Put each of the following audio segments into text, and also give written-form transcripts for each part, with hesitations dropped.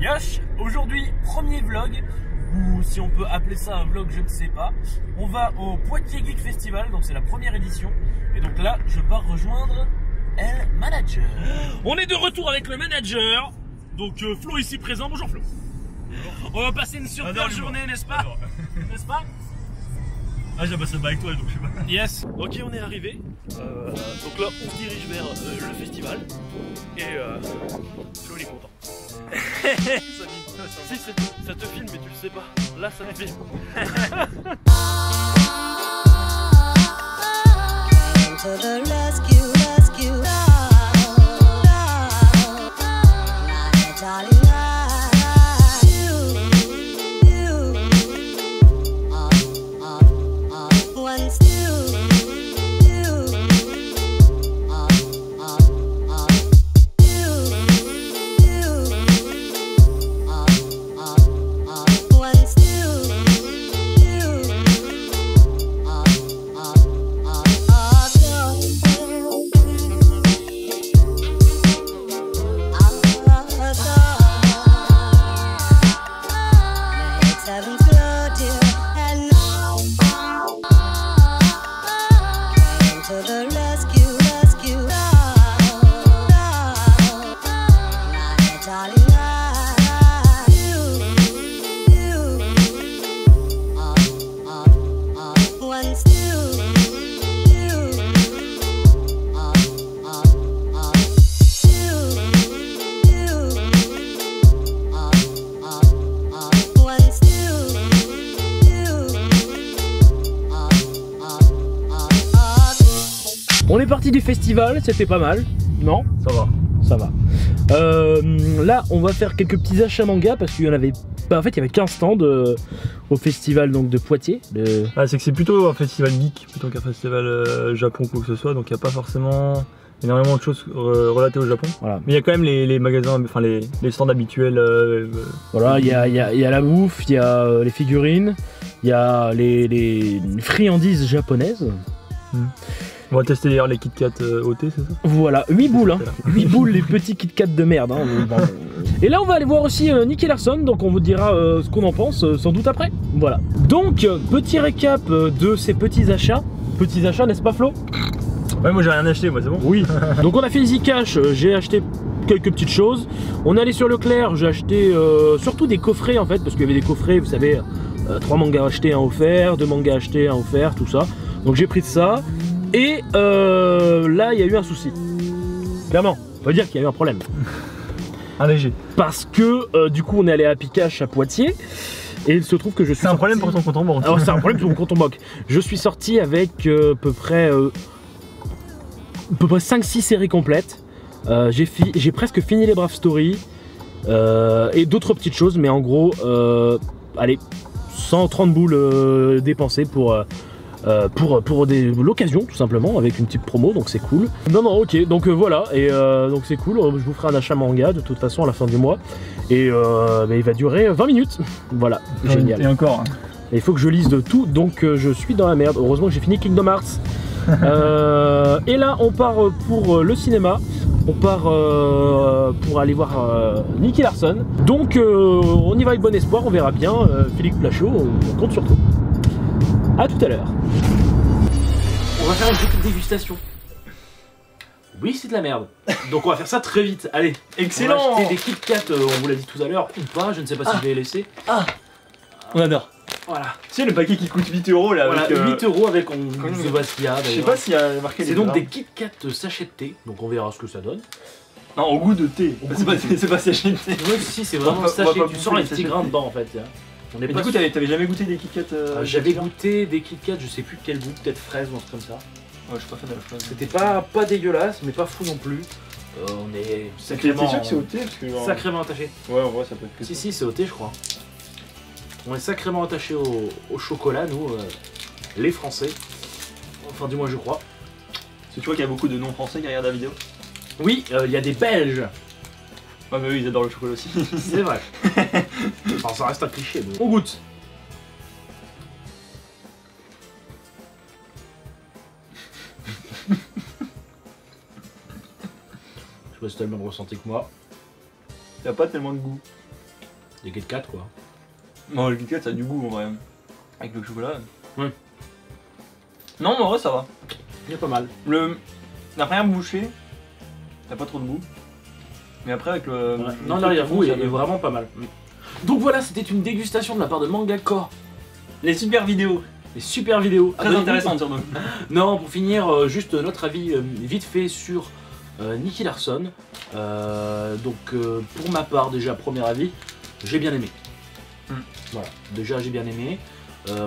Yosh, aujourd'hui premier vlog, ou si on peut appeler ça un vlog je ne sais pas. On va au Poitiers Geek Festival, donc c'est la première édition. Et donc là je pars rejoindre le manager. On est de retour avec le manager. Donc Flo ici présent, bonjour Flo. On va passer une super journée, n'est-ce pas? N'est-ce pas? Ah, j'ai passé avec toi donc je sais pas. Yes. Ok, on est arrivé. Donc là on se dirige vers le festival. Et Flo il est content. Si, ça te filme mais tu le sais pas. Là ça me filme. To the rescue, rescue, darling, once On est parti du festival, c'était pas mal, non? Ça va. Ça va. Là, on va faire quelques petits achats manga parce qu'il y en avait. Bah, en fait, il y avait 15 stands au festival donc, de Poitiers. Ah, c'est que c'est plutôt un festival geek plutôt qu'un festival Japon ou quoi que ce soit, donc il n'y a pas forcément énormément de choses relatées au Japon. Voilà. Mais il y a quand même les magasins, enfin les stands habituels. Voilà, il y a la bouffe, il y a les figurines, il y a les friandises japonaises. On va tester d'ailleurs les Kit Kat OT, c'est ça? Voilà, 8 boules, hein. 8 boules, les petits Kit Kat de merde. Hein. Et là, on va aller voir aussi Nicky Larson, donc on vous dira ce qu'on en pense sans doute après. Voilà. Donc, petit récap de ces petits achats. Petits achats, n'est-ce pas, Flo? Ouais, moi j'ai rien acheté, moi c'est bon. Oui. Donc, on a fait Easy Cash, j'ai acheté quelques petites choses. On est allé sur Leclerc, j'ai acheté surtout des coffrets en fait, parce qu'il y avait des coffrets, vous savez, 3 mangas achetés, 1 offert, 2 mangas achetés, 1 offert, tout ça. Donc, j'ai pris de ça. Et là, il y a eu un souci. Clairement, on peut dire qu'il y a eu un problème. Un léger. Parce que du coup, on est allé à Picache à Poitiers. Et il se trouve que je suis. C'est un problème pour ton compte en banque. Alors, c'est un problème pour mon compte en banque. Je suis sorti avec à peu près 5-6 séries complètes. J'ai presque fini les Brave Story. Et d'autres petites choses. Mais en gros, allez, 130 boules dépensées pour l'occasion tout simplement avec une petite promo, donc c'est cool. Non ok, donc voilà, et donc c'est cool. Je vous ferai un achat manga de toute façon à la fin du mois et mais il va durer 20 minutes. Voilà, génial. Et encore et il faut que je lise de tout, donc je suis dans la merde. Heureusement que j'ai fini Kingdom Hearts. Et là on part pour le cinéma. On part pour aller voir Nicky Larson. Donc on y va avec bon espoir, on verra bien. Philippe Plachot, on compte sur tout. A tout à l'heure. On va faire une petite dégustation. Oui, c'est de la merde. Donc on va faire ça très vite. Allez, excellent. On va acheter des Kit Kat, on vous l'a dit tout à l'heure, ou pas, je ne sais pas si je vais les laisser. Ah, on adore. Voilà. Tu sais le paquet qui coûte 8 € là. Voilà, avec, 8 € avec on ne voit ce qu'il y a. Je sais pas s'il y a marqué. C'est donc des Kit Kat sachets de thé, donc on verra ce que ça donne. Non, au goût de thé. C'est pas sachet de thé. Oui, si, c'est vraiment sachet. Tu sens les petits grains dedans en fait. On est Et pas du coup, t'avais jamais goûté des Kit Kat j'avais goûté des Kit Kat, je sais plus quel goût, peut-être fraise ou un truc comme ça. Ouais, je suis pas fan de la fraise. C'était pas dégueulasse, mais pas fou non plus. On est sacrément. T'es sûr que c'est au thé parce que genre... Sacrément attaché. Ouais, en vrai, ça peut être que ça. Si, c'est au thé, je crois. On est sacrément attaché au chocolat, nous, les Français. Enfin, du moins, je crois. Parce que tu vois qu'il y a beaucoup de non-français qui regardent la vidéo. Oui, il y a des Belges. Ouais, mais eux, ils adorent le chocolat aussi. C'est vrai. Enfin, ça reste un cliché. Mais... On goûte. Je sais pas si t'as le même ressenti que moi. Il n'y a pas tellement de goût. Des Kit Kat quoi. Non, le Kit Kat ça a du goût en vrai. Avec le chocolat. Ouais. Non, mais en vrai ça va. Il est pas mal. La première bouchée, t'as pas trop de goût. Mais après avec le. Ouais. Non, l'arrière-goût est vraiment pas mal. Donc voilà, c'était une dégustation de la part de Manga Core. Les super vidéos. Les super vidéos. Très intéressantes surtout. Non, pour finir, juste notre avis vite fait sur Nicky Larson. Pour ma part, déjà, premier avis, j'ai bien aimé. Voilà, déjà j'ai bien aimé.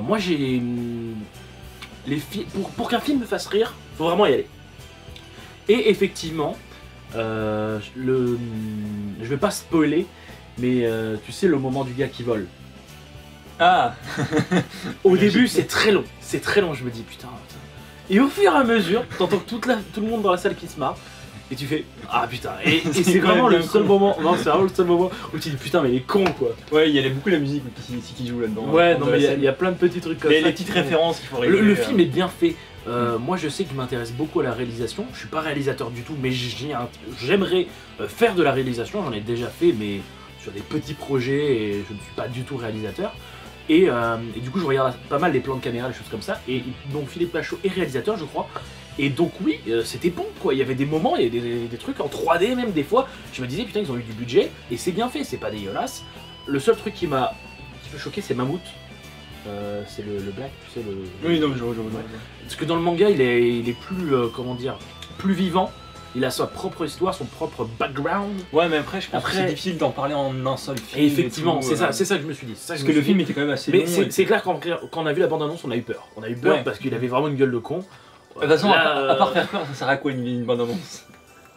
Moi j'ai... Pour qu'un film me fasse rire, faut vraiment y aller. Et effectivement, je vais pas spoiler, mais tu sais le moment du gars qui vole. Ah. Au début c'est très long, je me dis putain. Et au fur et à mesure, t'entends tout le monde dans la salle qui se marre. Et tu fais ah putain, et c'est vraiment le seul moment, non c'est vraiment le seul moment où tu dis putain mais il est con quoi. Ouais, il y a beaucoup la musique qui joue là-dedans. Ouais, non mais il y a plein de petits trucs comme ça. Les petites références qu'il faut rigoler. Le film est bien fait. Moi je sais que je m'intéresse beaucoup à la réalisation. Je suis pas réalisateur du tout, mais j'aimerais faire de la réalisation. J'en ai déjà fait, mais sur des petits projets et je ne suis pas du tout réalisateur. Et du coup je regarde pas mal les plans de caméra, des choses comme ça. Et donc Philippe Lachaud est réalisateur je crois. Et donc oui, c'était bon quoi, il y avait des moments, il y avait des trucs en 3D même des fois, je me disais putain ils ont eu du budget, et c'est bien fait, c'est pas dégueulasse. Le seul truc qui m'a choqué c'est Mammouth, c'est le black, tu sais le... Oui non mais je vois. Parce que dans le manga il est plus, comment dire, plus vivant, il a sa propre histoire, son propre background. Ouais mais après je pense que c'est difficile d'en parler en un seul film. Et effectivement, c'est ça que je me suis dit. Parce que le film était quand même assez long. Mais c'est clair quand on a vu la bande-annonce on a eu peur. On a eu peur parce qu'il avait vraiment une gueule de con. De toute façon, à part faire peur, ça sert à quoi une bande-annonce?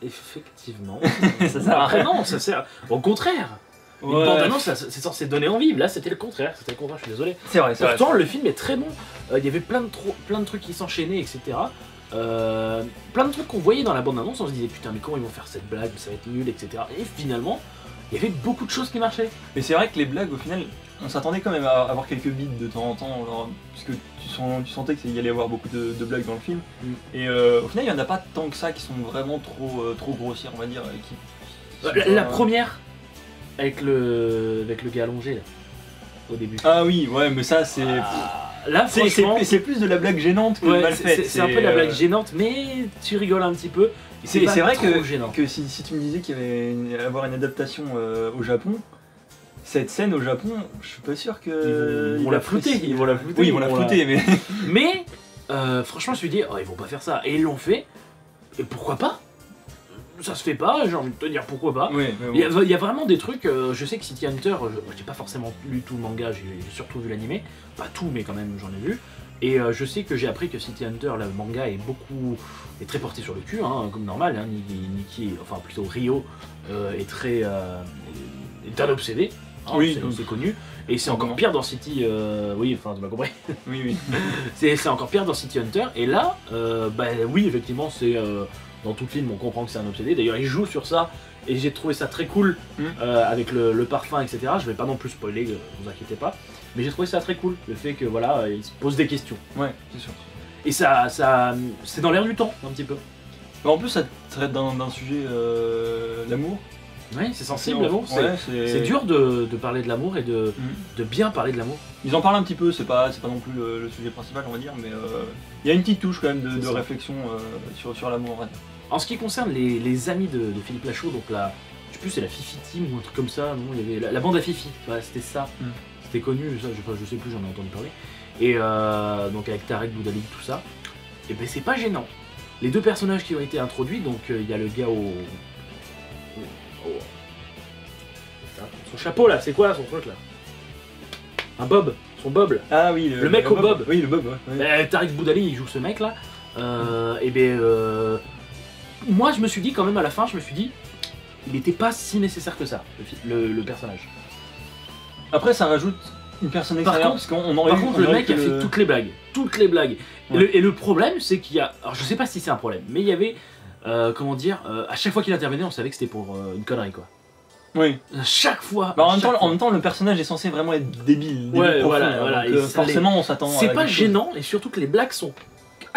Effectivement. Ça sert à rien. Non, ça sert. Au contraire. Une bande-annonce, c'est censé donner envie. Là, c'était le contraire. Je suis désolé. C'est vrai. Pourtant, le film est très bon. Il y avait plein de trucs qui s'enchaînaient, etc. Plein de trucs qu'on voyait dans la bande-annonce. On se disait putain, mais comment ils vont faire cette blague? Ça va être nul, etc. Et finalement, il y avait beaucoup de choses qui marchaient. Mais c'est vrai que les blagues, au final, on s'attendait quand même à avoir quelques bits de temps en temps, genre, puisque tu sentais qu'il y allait y avoir beaucoup de blagues dans le film. Et au final, il n'y en a pas tant que ça qui sont vraiment trop grossières, on va dire. La première, avec le gars allongé, là, au début. Ah oui, ouais, mais ça, c'est... Là, franchement... C'est plus de la blague gênante que mal faite. C'est un peu de la blague gênante, mais tu rigoles un petit peu. C'est vrai que si tu me disais qu'il y avait avoir une adaptation au Japon, cette scène au Japon, je suis pas sûr que... Ils vont la flouter. Oui, ils vont la flouter, mais... Mais, franchement, je me suis dit, oh, ils vont pas faire ça. Et ils l'ont fait. Et pourquoi pas? Ça se fait pas, j'ai envie de te dire pourquoi pas. Oui, il y a vraiment des trucs, je sais que City Hunter, j'ai pas forcément lu tout le manga, j'ai surtout vu l'animé. Pas tout, mais quand même j'en ai vu. Et je sais que j'ai appris que City Hunter, le manga, est très porté sur le cul, hein, comme normal. Hein. Nikki, enfin plutôt Ryo, est un obsédé. Hein, oui, c'est connu. Et c'est encore pire dans City... oui, enfin tu m'as compris. Oui. C'est encore pire dans City Hunter. Et là, oui, effectivement, c'est... dans tout le film, on comprend que c'est un obsédé. D'ailleurs, il joue sur ça. Et j'ai trouvé ça très cool avec le parfum, etc. Je vais pas non plus spoiler, vous inquiétez pas. Mais j'ai trouvé ça très cool, le fait que voilà, il se pose des questions. Ouais, c'est sûr. Et ça c'est dans l'air du temps, un petit peu. En plus, ça traite d'un sujet, l'amour. Ouais, c'est sensible l'amour. C'est dur de parler de l'amour et de bien parler de l'amour. Ils en parlent un petit peu, c'est pas non plus le sujet principal, on va dire, mais il y a une petite touche quand même de réflexion sur l'amour. Ouais. En ce qui concerne les amis de Philippe Lachaud, donc là, je sais plus, c'est la Fifi Team ou un truc comme ça, non, il y avait la bande à Fifi, voilà, c'était ça. C'était connu, ça, je sais plus, j'en ai entendu parler. Et donc avec Tarek Boudali, tout ça, et ben c'est pas gênant. Les deux personnages qui ont été introduits, donc il y a le gars son chapeau là, c'est quoi son truc là? Un bob, son bob là. Ah oui, le mec au bob. Oui, le bob, ouais. Tarek Boudali, il joue ce mec là. Et ben moi je me suis dit quand même à la fin, il était pas si nécessaire que ça, le personnage. Après ça rajoute une personne extérieure, parce qu'on aurait Par contre, le mec a fait toutes les blagues. Ouais. Et le problème, c'est qu'il y a... Alors je sais pas si c'est un problème, mais il y avait... comment dire, à chaque fois qu'il intervenait, on savait que c'était pour une connerie quoi. Oui. À chaque fois. Bah, en même temps, le personnage est censé vraiment être débile. Ouais, profond, voilà. donc, forcément, on s'attend. C'est pas gênant, et surtout que les blagues sont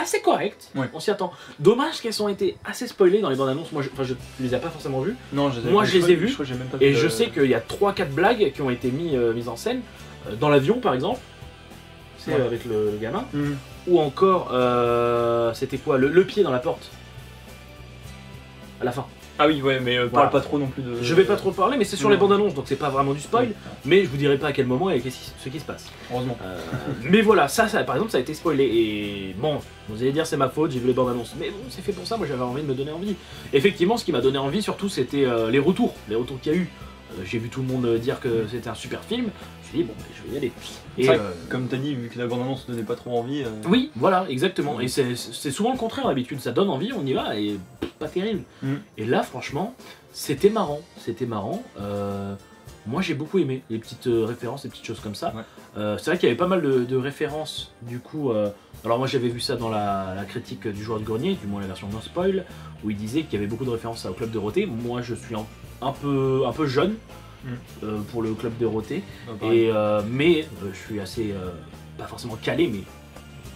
assez correctes, Ouais. on s'y attend. Dommage qu'elles ont été assez spoilées dans les bandes annonces, moi je les ai pas forcément vues. Non, Moi, je les ai vus, Je crois que j'ai même pas Et vu je le- sais qu'il y a 3-4 blagues qui ont été mises en scène, dans l'avion par exemple, c'est Ouais. avec le gamin, Mhm. ou encore, c'était quoi, le pied dans la porte, à la fin. Ah oui, ouais, mais Voilà. parle pas trop non plus de. Je vais pas trop parler, mais c'est sur non. les bandes annonces, donc c'est pas vraiment du spoil, Ouais. mais je vous dirai pas à quel moment et ce qui se passe. Heureusement. Mais voilà, ça par exemple ça a été spoilé et bon, vous allez dire c'est ma faute, j'ai vu les bandes annonces, mais bon c'est fait pour ça, moi j'avais envie de me donner envie. Effectivement ce qui m'a donné envie surtout c'était les retours qu'il y a eu. J'ai vu tout le monde dire que c'était un super film, je me suis dit bon je vais y aller. C'est Et, vrai que, comme t'as dit, vu que la bande-annonce donnait pas trop envie. oui voilà exactement, et c'est souvent le contraire d'habitude, ça donne envie, on y va et pas terrible. Mm. Et là franchement c'était marrant, moi j'ai beaucoup aimé les petites références, les petites choses comme ça. Ouais. C'est vrai qu'il y avait pas mal de références du coup. Alors moi j'avais vu ça dans la critique du joueur du grenier, du moins la version non spoil, où il disait qu'il y avait beaucoup de références au club de Dorothée. Moi je suis un peu jeune pour le club de Dorothée, mais je suis assez pas forcément calé, mais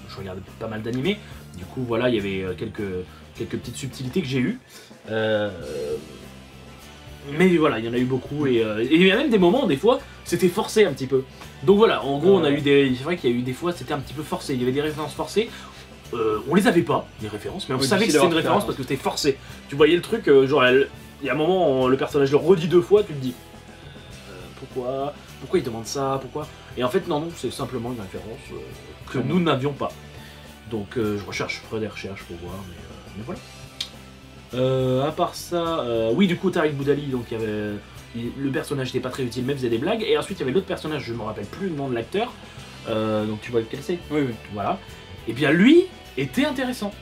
je regarde pas mal d'animés. Du coup voilà, il y avait quelques petites subtilités que j'ai eues. Mais voilà, il y en a eu beaucoup et il y a même des moments, des fois, c'était forcé un petit peu. Donc voilà, en gros, on a eu c'est vrai qu'il y a eu des fois, c'était un petit peu forcé. Il y avait des références forcées. On les avait pas, les références, mais on Oui, savait que difficile c'était une d'avoir référence parce que c'était forcé. Tu voyais le truc, genre, il y a un moment, le personnage le redit 2 fois, tu te dis pourquoi il demande ça, pourquoi. Et en fait, non, c'est simplement une référence que nous n'avions pas. Donc je ferai des recherches pour voir, mais voilà. À part ça, oui, du coup, Tariq Boudali, donc il y avait. Le personnage n'était pas très utile, mais faisait des blagues. Et ensuite, il y avait l'autre personnage, je ne me rappelle plus le nom de l'acteur. Donc tu vois lequel c'est. Oui, oui. Voilà. Et bien lui était intéressant.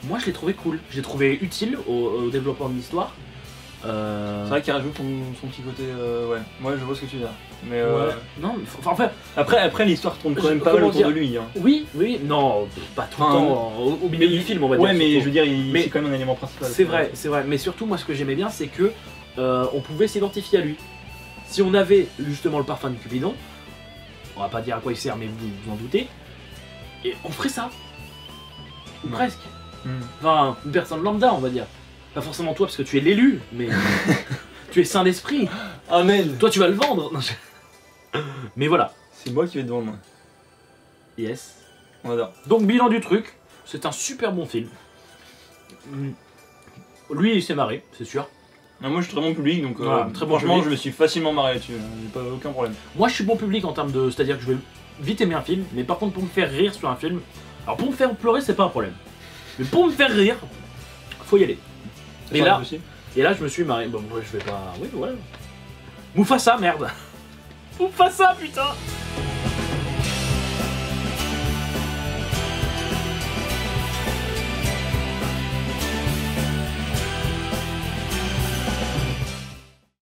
Moi, je l'ai trouvé cool. Je l'ai trouvé utile au développement de l'histoire. C'est vrai qu'il rajoute son petit côté. Ouais, moi je vois ce que tu veux dire. Mais Ouais. Non, mais enfin, après l'histoire tourne quand même pas mal Comment autour dire de lui. Hein. oui, non, pas tout le Enfin, temps. Au milieu du film, on va dire. Ouais, mais surtout. je veux dire, Mais c'est quand même un élément principal. C'est vrai. Mais surtout, moi, ce que j'aimais bien, c'est que on pouvait s'identifier à lui. Si on avait justement le parfum de Cupidon, on va pas dire à quoi il sert, mais vous en doutez, et on ferait ça. Ou Ouais. presque. Hmm. Enfin, une personne lambda, on va dire. Pas forcément toi, parce que tu es l'élu, mais tu es saint d'esprit. Amen. Toi, tu vas le vendre. Non, mais voilà. C'est moi qui vais te vendre. Yes. On adore. Donc, bilan du truc, c'est un super bon film. Lui, il s'est marré, c'est sûr. Non, moi je suis très bon public, donc Voilà, très bon franchement public. je me suis facilement marré là-dessus. J'ai pas aucun problème. Moi, je suis bon public en termes de. C'est-à-dire que je vais vite aimer un film, mais par contre, pour me faire rire sur un film. Alors, pour me faire pleurer, c'est pas un problème. Mais pour me faire rire, faut y aller. C'est Et pas là, possible. je me suis marré. Bon, moi, je vais pas. Oui, voilà. Mufasa, merde. Mufasa, putain.